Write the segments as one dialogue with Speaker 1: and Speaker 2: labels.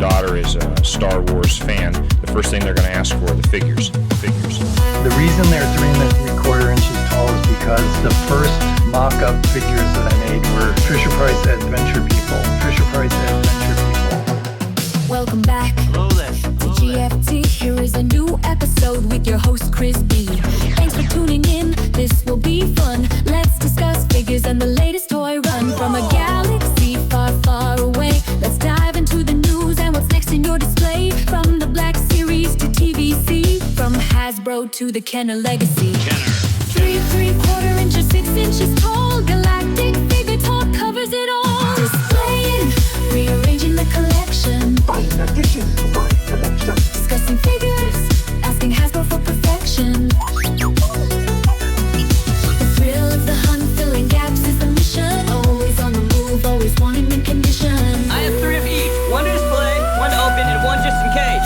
Speaker 1: daughter is a Star Wars fan, the first thing they're going to ask for are the figures.
Speaker 2: The reason they're 3.75 inches tall is because the first mock-up figures that I made were Fisher-Price Adventure People. Fisher-Price Adventure People.
Speaker 3: Welcome back.
Speaker 4: Hello there.
Speaker 3: To GFT. Here is a new episode with your host Chris B. Thanks for tuning in. This will be fun. Let's discuss figures and the latest toy run from a galaxy far, far away. Let's dive into the news and what's next in your display. From the Black Series to TVC, from Hasbro to the Kenner Legacy. 3.75 inches, 6 inches tall. Galactic Figure Talk covers it all. Displaying, rearranging the collection. Discussing figures, asking Hasbro for perfection. The thrill of the hunt, filling gaps is the mission. Always on the move, always wanting mint condition.
Speaker 4: I have 3 of each. 1 to display, 1 to open, and 1 just in case.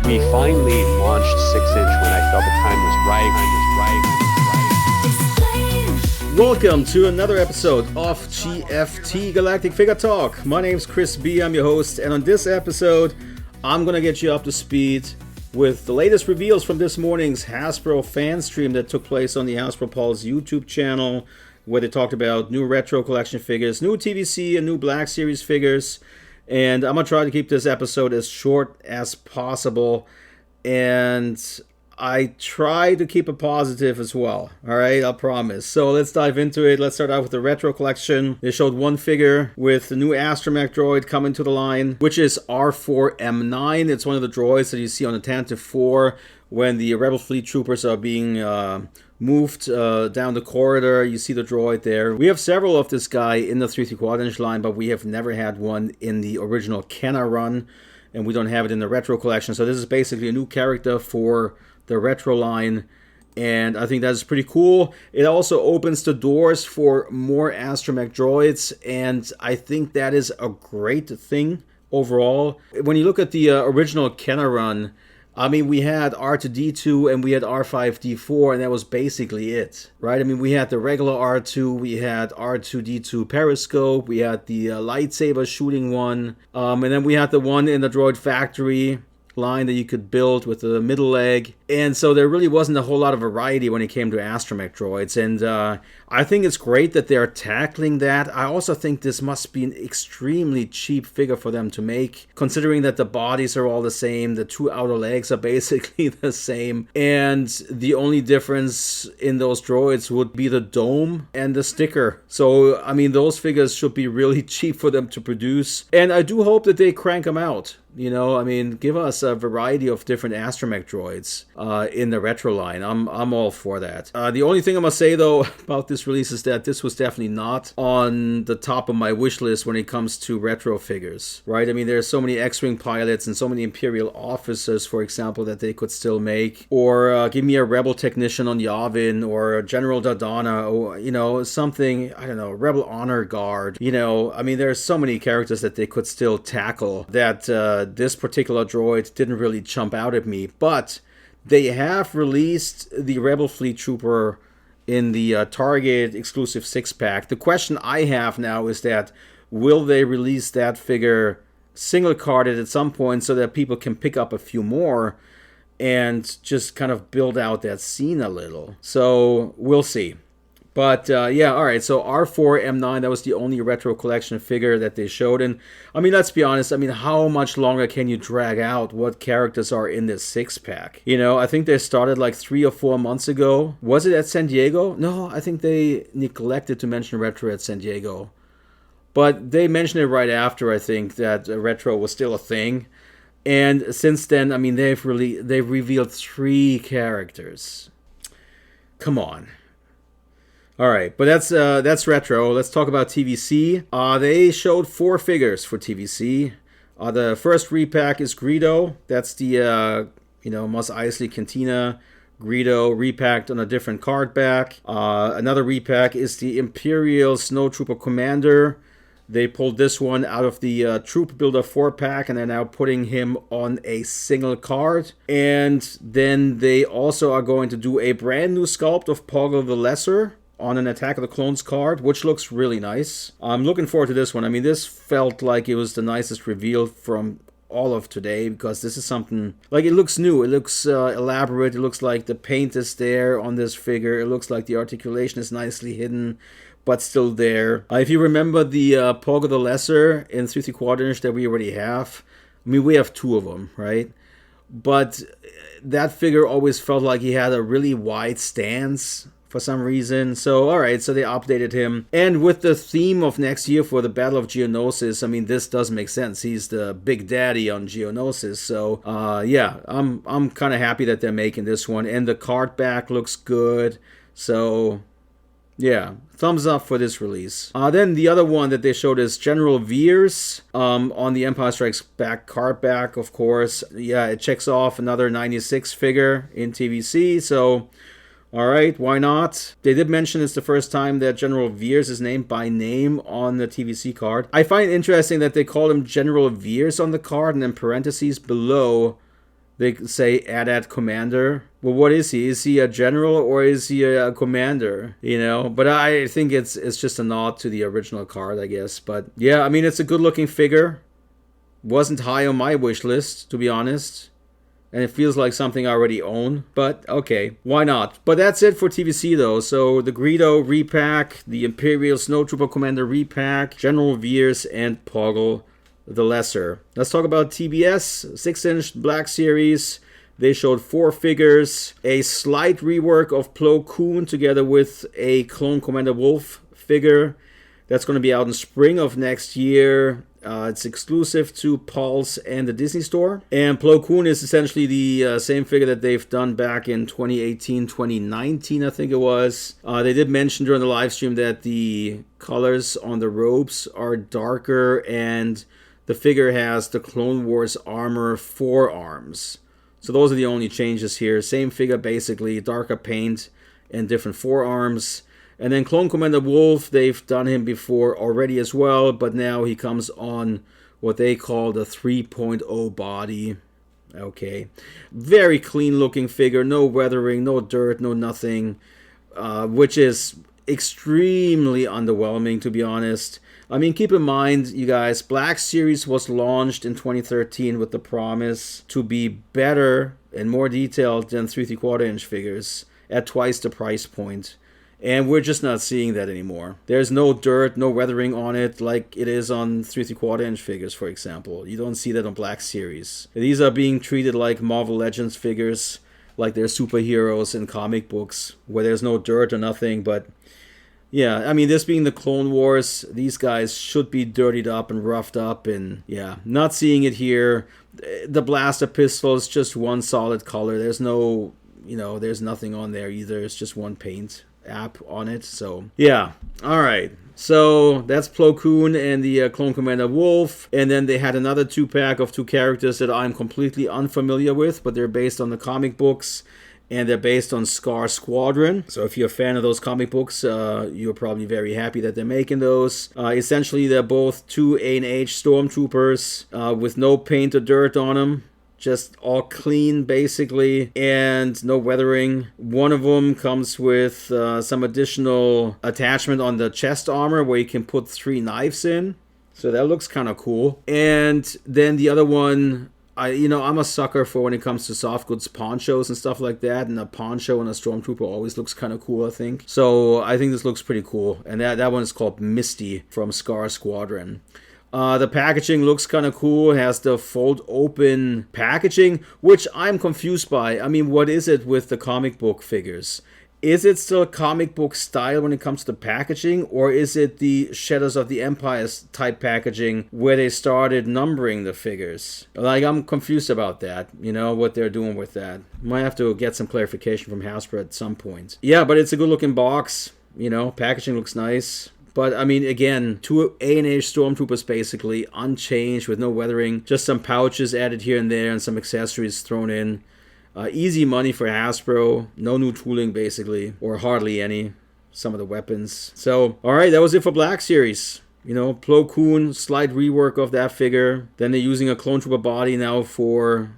Speaker 5: We finally launched 6-inch when I felt the time was right.
Speaker 6: Welcome to another episode of GFT Galactic Figure Talk. My name's Chris B. I'm your host, and on this episode, I'm gonna get you up to speed with the latest reveals from this morning's Hasbro Fanstream that took place on the Hasbro Pulse YouTube channel, where they talked about new retro collection figures, new TVC, and new Black Series figures. And I'm gonna try to keep this episode as short as possible, and I try to keep it positive as well. All right, I'll promise. So let's dive into it. Let's start out with the retro collection. They showed one figure with the new astromech droid coming to the line, which is R4M9. It's one of the droids that you see on the Tantive 4 when the Rebel Fleet Troopers are being moved down the corridor. You see the droid there. We have several of this guy in the 3.75 inch line, but we have never had one in the original Kenner run, and we don't have it in the retro collection. So this is basically a new character for the retro line, and I think that's pretty cool. It also opens the doors for more astromech droids, and I think that is a great thing overall. When you look at the original Kenner run, I mean, we had R2-D2 and we had R5-D4, and that was basically it, right? I mean, we had the regular R2, we had R2-D2 periscope, we had the lightsaber shooting one, and then we had the one in the Droid Factory line that you could build with the middle leg. And so there really wasn't a whole lot of variety when it came to astromech droids, and I think it's great that they're tackling that. I also think this must be an extremely cheap figure for them to make, considering that the bodies are all the same, the 2 outer legs are basically the same, and the only difference in those droids would be the dome and the sticker. So I mean, those figures should be really cheap for them to produce, and I do hope that they crank them out. You know, I mean, give us a variety of different astromech droids in the retro line. I'm all for that. The only thing I must say, though, about this release is that this was definitely not on the top of my wish list when it comes to retro figures, right? I mean, there's so many X-Wing pilots and so many Imperial officers, for example, that they could still make. Or give me a Rebel technician on Yavin, or General Dardana, or, you know, something, I don't know, Rebel Honor Guard. You know, I mean, there's so many characters that they could still tackle that this particular droid didn't really jump out at me. But they have released the Rebel Fleet Trooper in the Target exclusive 6-pack. The question I have now is that, will they release that figure single carded at some point so that people can pick up a few more and just kind of build out that scene a little? So we'll see. But yeah, all right, so R4M9, that was the only retro collection figure that they showed. And I mean, let's be honest, I mean, how much longer can you drag out what characters are in this 6-pack? You know, I think they started like 3 or 4 months ago. Was it at San Diego? No, I think they neglected to mention retro at San Diego. But they mentioned it right after, I think, that retro was still a thing. And since then, I mean, they've revealed 3 characters. Come on. All right, but that's retro. Let's talk about TVC. They showed 4 figures for TVC. The first repack is Greedo. That's the Mos Eisley Cantina Greedo repacked on a different card back. Another repack is the Imperial Snowtrooper Commander. They pulled this one out of the Troop Builder 4-pack, and they're now putting him on a single card. And then they also are going to do a brand new sculpt of Poggle the Lesser on an Attack of the Clones card, which looks really nice. I'm looking forward to this one. I mean, this felt like it was the nicest reveal from all of today, because this is something, like, it looks new, it looks elaborate, it looks like the paint is there on this figure, it looks like the articulation is nicely hidden, but still there. If you remember the Pogo the Lesser in 3 3/4 inch that we already have, I mean, we have 2 of them, right? But that figure always felt like he had a really wide stance for some reason. So, alright, so they updated him. And with the theme of next year for the Battle of Geonosis, I mean, this does make sense. He's the big daddy on Geonosis. So, yeah, I'm kind of happy that they're making this one. And the card back looks good. So, yeah, thumbs up for this release. Then the other one that they showed is General Veers on the Empire Strikes Back card back, of course. Yeah, it checks off another 96 figure in TVC. So, alright, why not? They did mention it's the first time that General Veers is named by name on the TVC card. I find it interesting that they call him General Veers on the card, and in parentheses below they say AT-AT Commander. Well, what is he? Is he a general or is he a commander? You know, but I think it's just a nod to the original card, I guess. But yeah, I mean, it's a good looking figure. Wasn't high on my wish list, to be honest. And it feels like something I already own, but okay, why not? But that's it for TVC though. So the Greedo repack, the Imperial Snowtrooper Commander repack, General Veers, and Poggle the Lesser. Let's talk about TBS, 6-inch Black Series. They showed 4 figures, a slight rework of Plo Koon together with a Clone Commander Wolf figure. That's going to be out in spring of next year. It's exclusive to Pulse and the Disney Store. And Plo Koon is essentially the same figure that they've done back in 2018, 2019, I think it was. They did mention during the live stream that the colors on the robes are darker, and the figure has the Clone Wars armor forearms. So those are the only changes here. Same figure basically, darker paint and different forearms. And then Clone Commander Wolf, they've done him before already as well, but now he comes on what they call the 3.0 body. Okay. Very clean looking figure, no weathering, no dirt, no nothing, which is extremely underwhelming, to be honest. I mean, keep in mind, you guys, Black Series was launched in 2013 with the promise to be better and more detailed than 3 3/4 inch figures at twice the price point. And we're just not seeing that anymore. There's no dirt, no weathering on it like it is on 3 3/4 inch figures, for example. You don't see that on Black Series. These are being treated like Marvel Legends figures, like they're superheroes in comic books, where there's no dirt or nothing. But yeah, I mean, this being the Clone Wars, these guys should be dirtied up and roughed up, and yeah, not seeing it here. The blaster pistol is just one solid color. There's no, there's nothing on there either. It's just one paint app on it. So yeah, all right, so that's Plo Koon and the Clone Commander Wolf. And then they had another 2-pack of 2 characters that I'm completely unfamiliar with, but they're based on the comic books, and they're based on Scar Squadron. So if you're a fan of those comic books, you're probably very happy that they're making those. Essentially, they're both 2 A&H stormtroopers with no paint or dirt on them. Just all clean, basically, and no weathering. One of them comes with some additional attachment on the chest armor where you can put 3 knives in. So that looks kind of cool. And then the other one, I'm a sucker for when it comes to soft goods ponchos and stuff like that. And a poncho on a stormtrooper always looks kind of cool, I think. So I think this looks pretty cool. And that one is called Misty from Scar Squadron. The packaging looks kind of cool. It has the fold open packaging, which I'm confused by. I mean, what is it with the comic book figures? Is it still comic book style when it comes to packaging, or is it the Shadows of the Empire type packaging where they started numbering the figures? Like, I'm confused about that, what they're doing with that. Might have to get some clarification from Hasbro at some point. Yeah, but it's a good looking box, packaging looks nice. But, I mean, again, 2 A&H Stormtroopers basically, unchanged with no weathering. Just some pouches added here and there and some accessories thrown in. Easy money for Hasbro. No new tooling, basically. Or hardly any. Some of the weapons. So, alright, that was it for Black Series. Plo Koon, slight rework of that figure. Then they're using a Clone Trooper body now for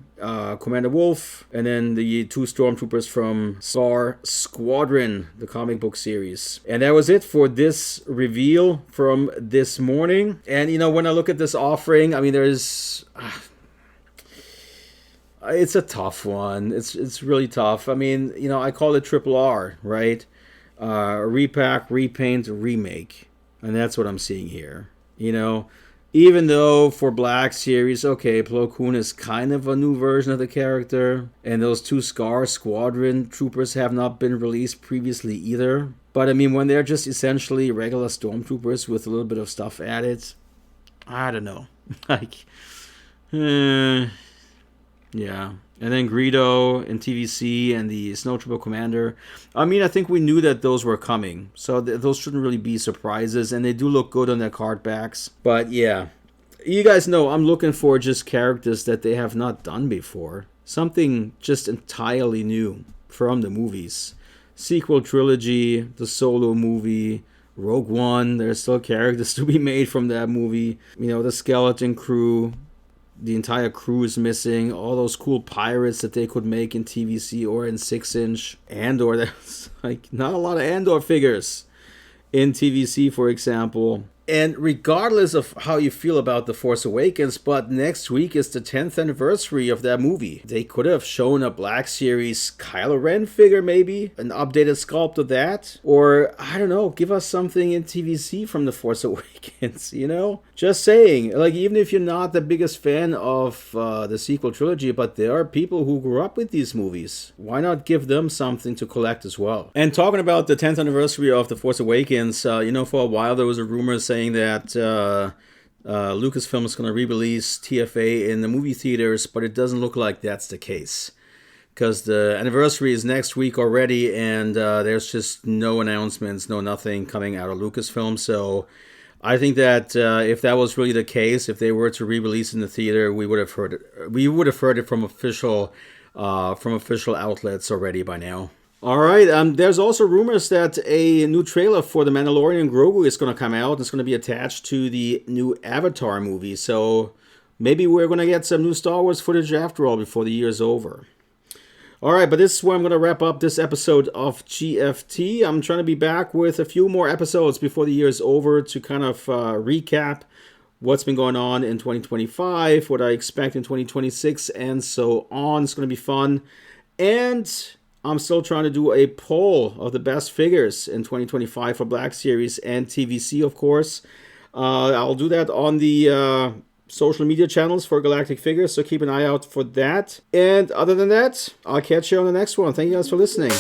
Speaker 6: Commander Wolf, and then the 2 Stormtroopers from Star Squadron, the comic book series. And that was it for this reveal from this morning. And, you know, when I look at this offering, I mean, there's... it's a tough one. It's really tough. I mean, you know, I call it triple R, right? Repack, repaint, remake. And that's what I'm seeing here. You know, even though for Black Series, okay, Plo Koon is kind of a new version of the character. And those 2 Star Squadron troopers have not been released previously either. But I mean, when they're just essentially regular Stormtroopers with a little bit of stuff added, I don't know. Like, yeah. And then Greedo and TVC and the Snowtrooper Commander. I mean, I think we knew that those were coming. So those shouldn't really be surprises. And they do look good on their card backs. But yeah, you guys know I'm looking for just characters that they have not done before. Something just entirely new from the movies. Sequel trilogy, the Solo movie, Rogue One. There's still characters to be made from that movie. You know, the Skeleton Crew. The entire crew is missing. All those cool pirates that they could make in TVC or in 6-inch. Andor, there's like not a lot of Andor figures in TVC, for example. And regardless of how you feel about The Force Awakens, but next week is the 10th anniversary of that movie. They could have shown a Black Series Kylo Ren figure, maybe. An updated sculpt of that. Or, I don't know, give us something in TVC from The Force Awakens, you know? Just saying. Like, even if you're not the biggest fan of the sequel trilogy, but there are people who grew up with these movies. Why not give them something to collect as well? And talking about the 10th anniversary of The Force Awakens, you know, for a while there was a rumor saying that Lucasfilm is going to re-release TFA in the movie theaters, but it doesn't look like that's the case. Because the anniversary is next week already, and there's just no announcements, no nothing coming out of Lucasfilm. So I think that if that was really the case, if they were to re-release in the theater, we would have heard it. We would have heard it from official outlets already by now. All right, there's also rumors that a new trailer for The Mandalorian Grogu is going to come out. It's going to be attached to the new Avatar movie. So maybe we're going to get some new Star Wars footage after all before the year is over. All right, but this is where I'm going to wrap up this episode of GFT. I'm trying to be back with a few more episodes before the year is over to kind of recap what's been going on in 2025, what I expect in 2026, and so on. It's going to be fun. And I'm still trying to do a poll of the best figures in 2025 for Black Series and TVC, of course. I'll do that on the social media channels for Galactic Figures, so keep an eye out for that. And other than that, I'll catch you on the next one. Thank you guys for listening.